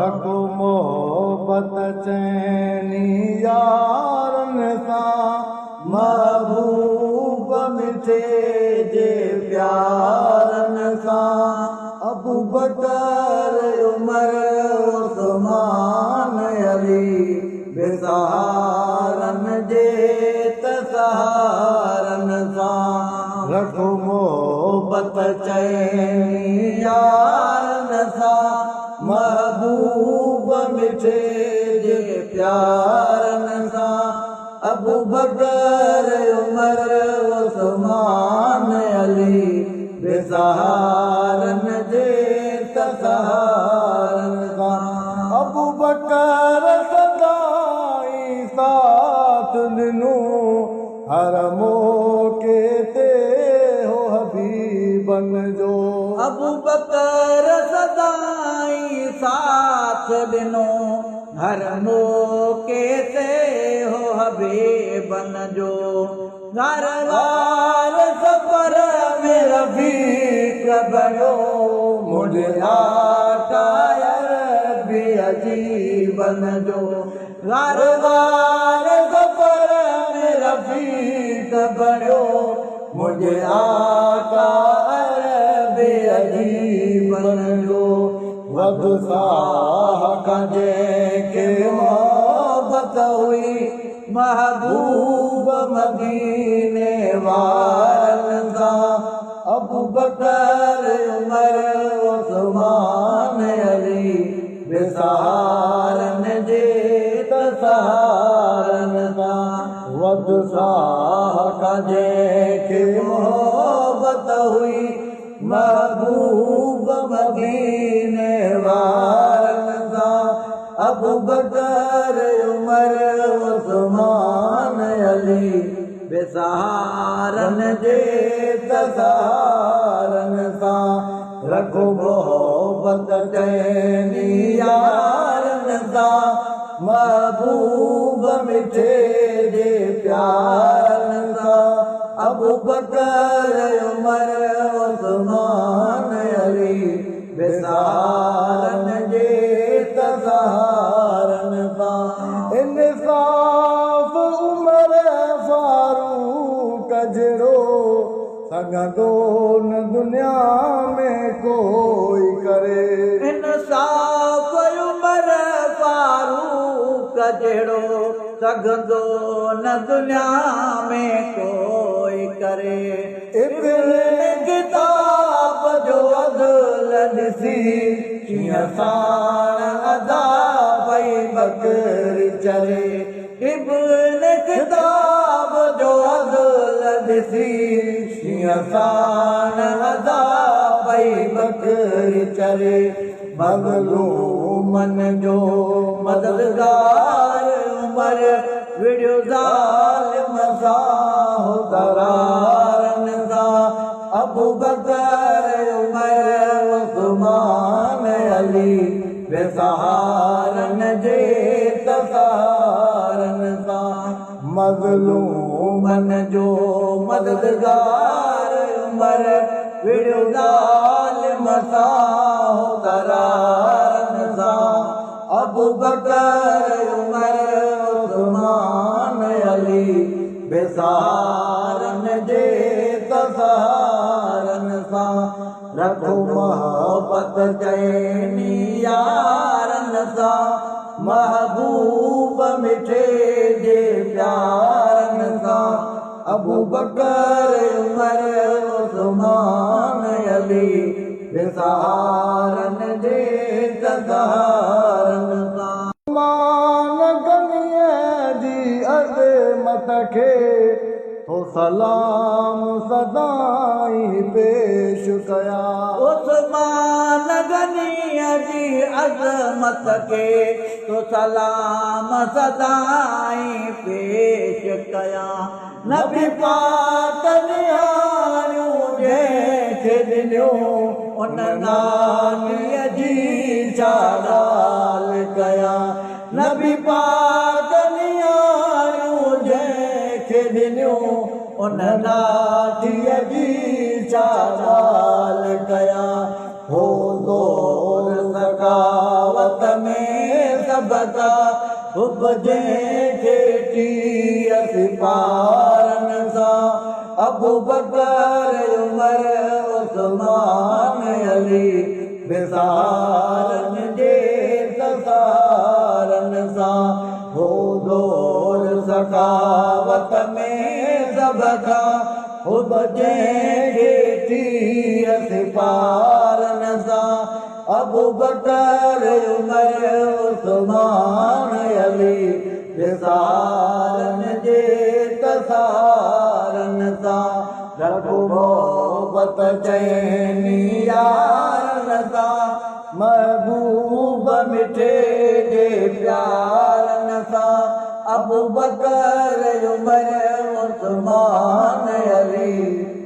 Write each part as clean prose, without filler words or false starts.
रखो मोहब्बत चैनी यारन सां महबूब मिठे जे प्यारन सां अबू बकर उमर उस्मान अली बेसहारन जे तसहारन सां रखो मोहब्बत चैनी यारन सां महबूब मिठे जे प्यारन सां अबू बकर उमर उस्मान अली बेसहारन जे तसहारन सां अबू बकर सदाई साथ ॾिनो हर मौके ते हो हबीबन जो अबू बकर सदाई साथ ॾिनो हर मौके ते हो हबीबन जो घर वार सफ़र में रफ़ीक बणियो मुझे आटायर भी अजीबन जो घर वार सफ़र में रफ़ीक बणियो मुझे आटायर भी अजीबन जो वध साह कंहिंखे मोहब्बत हुई महबूब मदीने वारन सां अबू बकर उमर उस्मान अली बेसहारन जे तसहारन सां वध साह कंहिंखे मोहब्बत हुई महबूब मदीने वारन सां अबू बकर उमर उस्मान अली बेसहारन जे तसहारन सां रखो मोहब्बत चैनी यारन सां महबूब मिठे जे प्यारन सां अबू बकर उमर उस्मान अली बेसहारन जे तसहारन सां इंसाफ़ उमर फारूक जहिड़ो सघंदो न दुनिया में कोई करे इंसाफ़ उमर फारूक जहिड़ो सघंदो न दुनिया में कोई करे इब्न किताब जो अदल ॾिसी कीअं साण अदा पई बकरी चरे इब्न किताब जो अदल ॾिसी कीअं साण अदा पई बकरी चरे मज़लूमन जो मददगार उमर विड़ियो ज़ालिम सां दरारन सां अबू बकर उमर उस्मान अली बेसहारन जे तसहारन सां मज़लूमन जो मददगार उमर विड़ियो ज़ालिम सां दरारन सां अबू बकर उमर उस्मान अली बेसहारन जे तसहारन सां रखो मोहब्बत चैनी यारन सां महबूब मिठे जे प्यारन सां अबू बकर उमर उस्मान अली बेसहारन जे तसहारन सां मान गनीअ जी अज़मत खे तो सलाम सदाई पेश कया उस्मान गनीअ जी अज़मत खे तो सलाम सदाई पेश कया नबी पाक निहारियूं जंहिंखे ॾिनियो उन नानीअ जी छा ॻाल्हि कया नबी पाक निहारियूं जंहिंखे ॾिनियो उन नानीअ जी छा सदा हुब जंहिंखे टीह सिपारनि सां अबू बकर उमर उस्मान अली विसारनि जे तसारनि सां हो ज़ोर सखावत में सभ खां हुब जंहिंखे टीह सिपारनि सां अबू बकर उमर उस्मान अली विसारनि जे तसारनि सां रखो मोहबत चइनी यारनि सां महबूब मिठे जे प्यारनि सां अबू बकर उमर उस्मान अली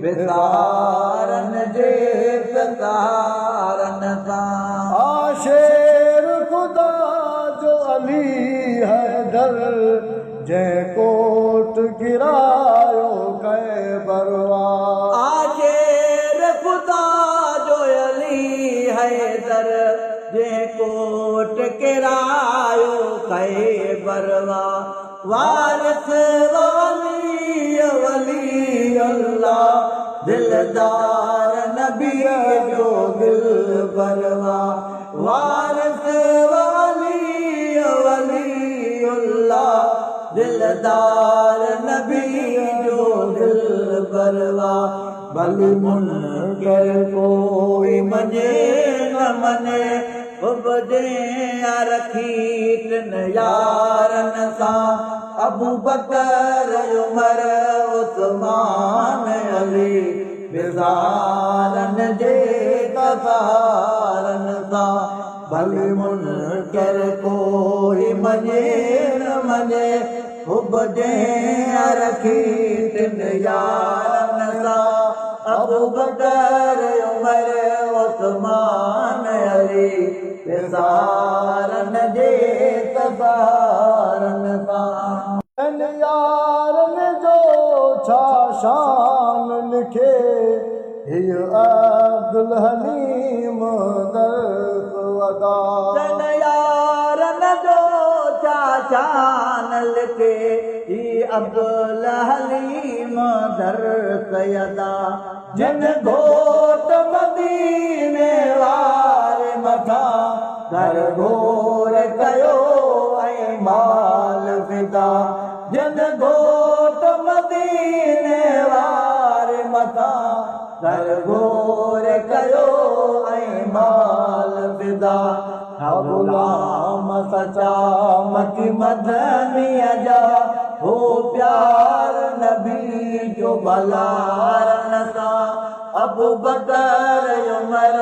विसारनि जे तसारनि सां आशेर खुदा जो अली हैदर जंहिं कोट गिरायो खैबर वार आशेर खुदा जो अली हैदर जंहिं कोट गिरायो खैबर वार वारिस वली अल्लाह दिलदार नबी जो दिलबर वारिस वली अल्लाह दिलदार नबी जो दिलबर भली मुनकर कोई मञे न मञे हुब जंहिं रखी टिन यारनि सां अबू बकर उमर उस्मान अली विसारनि जे तसारनि सां भली मुनकर कोई मञे न मञे हुब जंहिं रखी टिन यारनि सां अबू बकर उमर उस्मान अली विसारनि जे तसारनि सां इन यारनि जो छा शान लिखे हीअ अब्दुल हलीम दर्स वदा इन यारनि जो छा शान लिखे हीअ अब्दुल हलीम दर्स यदा जिन घोट मदीने वारे मथां घर घोर कयो ऐं माल फिदा जिन घोट मदीने वारे मथां घर घोर कयो ऐं माल फिदा गुलाम सचा मकी मदनीअ जा हो प्यार नबी जो भलारनि सां अबू बकर उमर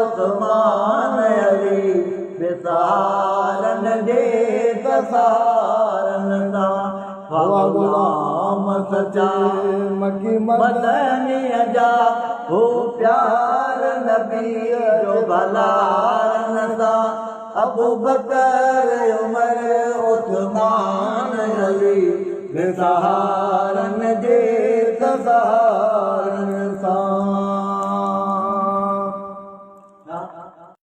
उस्मान अली विसारनि जे तसारनि सां गुलाम सचा मकी मदनीअ जा हो प्यार नबी जो भलारनि सां अबू बकर उमर उस्मान अली विसारनि जे तसारनि